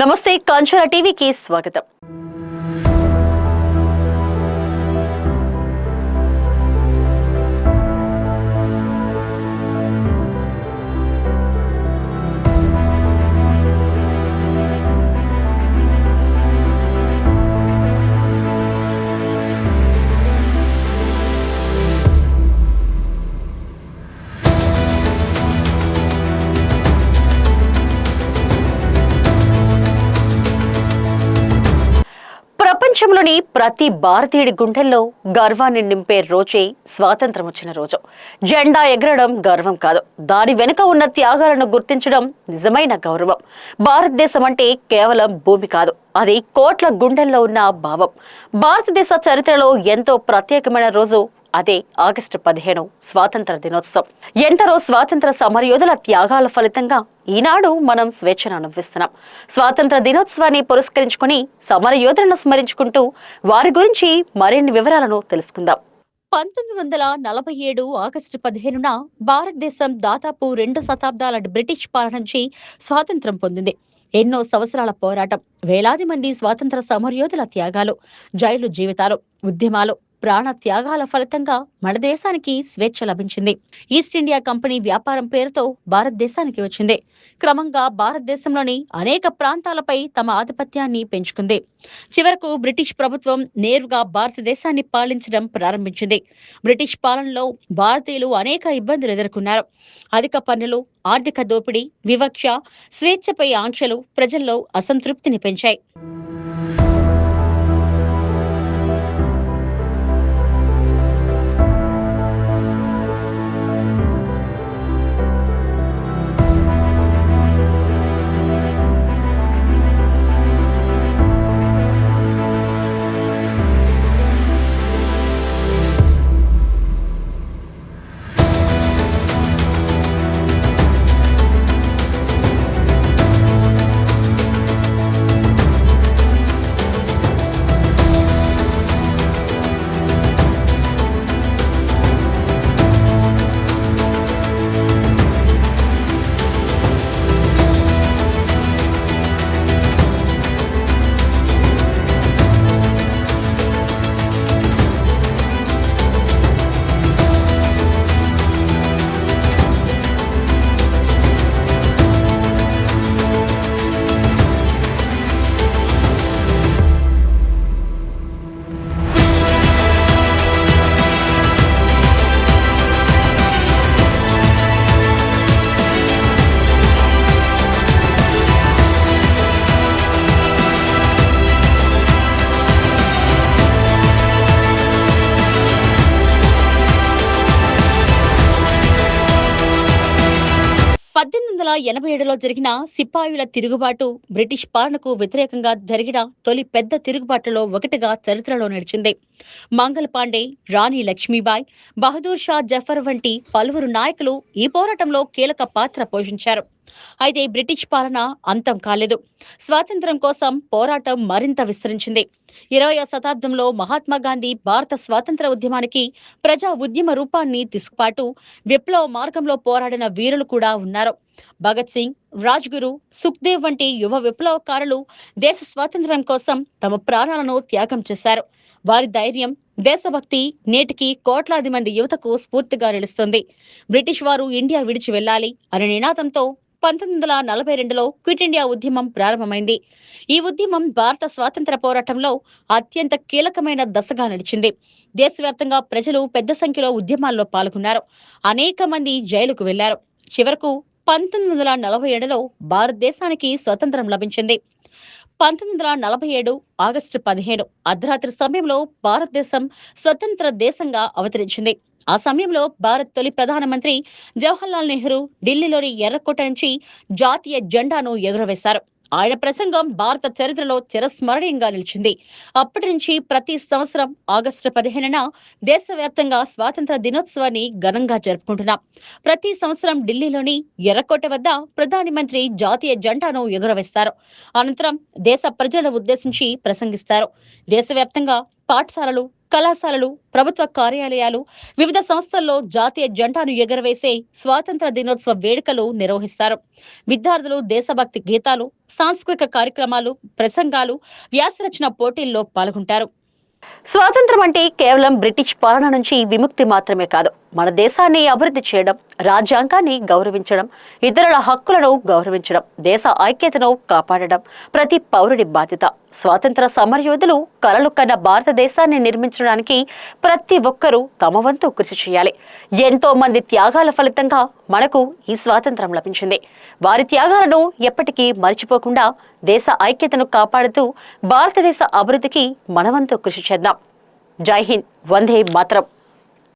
నమస్తే కాంచన టీవీకి స్వాగతం. ప్రపంచంలోని ప్రతి భారతీయుడి గుండెల్లో గర్వాన్ని నింపే రోజే స్వాతంత్రం వచ్చిన రోజు. జెండా ఎగరడం గర్వం కాదు, దాని వెనుక ఉన్న త్యాగాలను గుర్తించడం నిజమైన గౌరవం. భారతదేశం అంటే కేవలం భూమి కాదు, అది కోట్ల గుండెల్లో ఉన్న భావం. భారతదేశ చరిత్రలో ఎంతో ప్రత్యేకమైన రోజు అదే ఆగస్టు 15 స్వాతంత్ర దినోత్సవం. ఎందరో స్వాతంత్ర సమరయోధుల త్యాగాల ఫలితంగా ఈనాడు మనం స్వేచ్ఛను అనుభవిస్తున్నాం. స్వాతంత్ర దినోత్సవాన్ని పురస్కరించుకుని సమరయోధులను స్మరించుకుంటూ వారి గురించి మరిన్ని వివరాలను తెలుసుకుందాం. 1947 ఆగస్టు 15న భారతదేశం దాదాపు 2 శతాబ్దాల బ్రిటిష్ పాలన నుంచి స్వాతంత్రం పొందింది. ఎన్నో సంవత్సరాల పోరాటం, వేలాది మంది స్వాతంత్ర సమరయోధుల త్యాగాలు, జైలు జీవితాలు, ఉద్యమాలు, ప్రాణ త్యాగాల ఫలితంగా మన దేశానికి స్వేచ్ఛ లభించింది. ఈస్ట్ ఇండియా కంపెనీ వ్యాపారం పేరుతో భారతదేశానికి వచ్చింది. క్రమంగా భారతదేశంలోని అనేక ప్రాంతాలపై తమ ఆధిపత్యాన్ని పెంచుకుంది. చివరకు బ్రిటిష్ ప్రభుత్వం నేరుగా భారతదేశాన్ని పాలించడం ప్రారంభించింది. బ్రిటిష్ పాలనలో భారతీయులు అనేక ఇబ్బందులు ఎదుర్కొన్నారు. అధిక పన్నులు, ఆర్థిక దోపిడీ, వివక్ష, స్వేచ్ఛపై ఆంక్షలు ప్రజల్లో అసంతృప్తిని పెంచాయి. లో జరిగిన సిపాయిల తిరుగుబాటు బ్రిటిష్ పాలనకు వ్యతిరేకంగా జరిగిన తొలి పెద్ద తిరుగుబాటులో ఒకటిగా చరిత్రలో నిలిచింది. మంగల్ పాండే, రాణి లక్ష్మీబాయి, బహదూర్ షా జఫర్ వంటి పలువురు నాయకులు ఈ పోరాటంలో కీలక పాత్ర పోషించారు. అయితే బ్రిటిష్ పాలన అంతం కాలేదు. స్వాతంత్ర్యం కోసం పోరాటం మరింత విస్తరించింది. 20వ శతాబ్దంలో మహాత్మా గాంధీ భారత స్వాతంత్ర ఉద్యమానికి ప్రజా ఉద్యమ రూపాన్ని తీసుకుపాటు విప్లవ మార్గంలో పోరాడిన వీరులు కూడా ఉన్నారు. భగత్ సింగ్, రాజ్గురు, సుఖ్దేవ్ వంటి యువ విప్లవకారులు దేశ స్వాతంత్ర్యం కోసం తమ ప్రాణాలను త్యాగం చేశారు. వారి ధైర్యం, దేశభక్తి నేటికి కోట్లాది మంది యువతకు స్ఫూర్తిగా నిలుస్తుంది. బ్రిటిష్ వారు ఇండియా విడిచి వెళ్లాలి అనే నినాదంతో 1942లో క్విట్ ఇండియా ఉద్యమం ప్రారంభమైంది. ఈ ఉద్యమం భారత స్వాతంత్ర పోరాటంలో అత్యంత కీలకమైన దశగా నడిచింది. దేశవ్యాప్తంగా ప్రజలు పెద్ద సంఖ్యలో ఉద్యమాల్లో పాల్గొన్నారు. అనేక మంది జైలుకు వెళ్లారు. చివరకు 1947లో భారతదేశానికి స్వతంత్రం లభించింది. 1947 ఆగస్టు 15 అర్ధరాత్రి సమయంలో భారతదేశం స్వతంత్ర దేశంగా అవతరించింది. ఆ సమయంలో భారత్ తొలి ప్రధానమంత్రి జవహర్లాల్ నెహ్రూ ఢిల్లీలోని ఎర్రకోట నుంచి జాతీయ జెండాను ఎగురవేశారు. ఆయన ప్రసంగం భారత చరిత్రలో చిరస్మరణీయంగా నిలిచింది. అప్పటి నుంచి ప్రతి సంవత్సరం ఆగస్టు 15న దేశవ్యాప్తంగా స్వాతంత్ర దినోత్సవాన్ని ఘనంగా జరుపుకుంటున్నాం. ప్రతి సంవత్సరం ఢిల్లీలోని ఎర్రకోట వద్ద ప్రధాని మంత్రి జాతీయ జెండాను ఎగురవేస్తారు. అనంతరం దేశ ప్రజలను ఉద్దేశించి ప్రసంగిస్తారు. దేశవ్యాప్తంగా పాఠశాలలు, కళాశాలలు, ప్రభుత్వ కార్యాలయాలు, వివిధ సంస్థల్లో జాతీయ జెండాను ఎగురవేసే స్వాతంత్ర దినోత్సవ వేడుకలు నిర్వహిస్తారు. విద్యార్థులు దేశభక్తి గీతాలు, సాంస్కృతిక కార్యక్రమాలు, ప్రసంగాలు, వ్యాసరచన పోటీల్లో పాల్గొంటారు. స్వాతంత్రం అంటే కేవలం బ్రిటిష్ పాలన నుంచి విముక్తి మాత్రమే కాదు, మన దేశాన్ని అభివృద్ధి చేయడం, రాజ్యాంగాన్ని గౌరవించడం, ఇతరుల హక్కులను గౌరవించడం, దేశ ఐక్యతను కాపాడడం ప్రతి పౌరుడి బాధ్యత. స్వాతంత్ర సమరయోధులు కలలు కన్న భారతదేశాన్ని నిర్మించడానికి ప్రతి ఒక్కరూ తమ వంతు కృషి చేయాలి. ఎంతో మంది త్యాగాల ఫలితంగా మనకు ఈ స్వాతంత్రం లభించింది. వారి త్యాగాలను ఎప్పటికీ మర్చిపోకుండా దేశ ఐక్యతను కాపాడుతూ భారతదేశ అభివృద్ధికి మనవంతు కృషి చేద్దాం. జై హింద్, వందే మాతరం.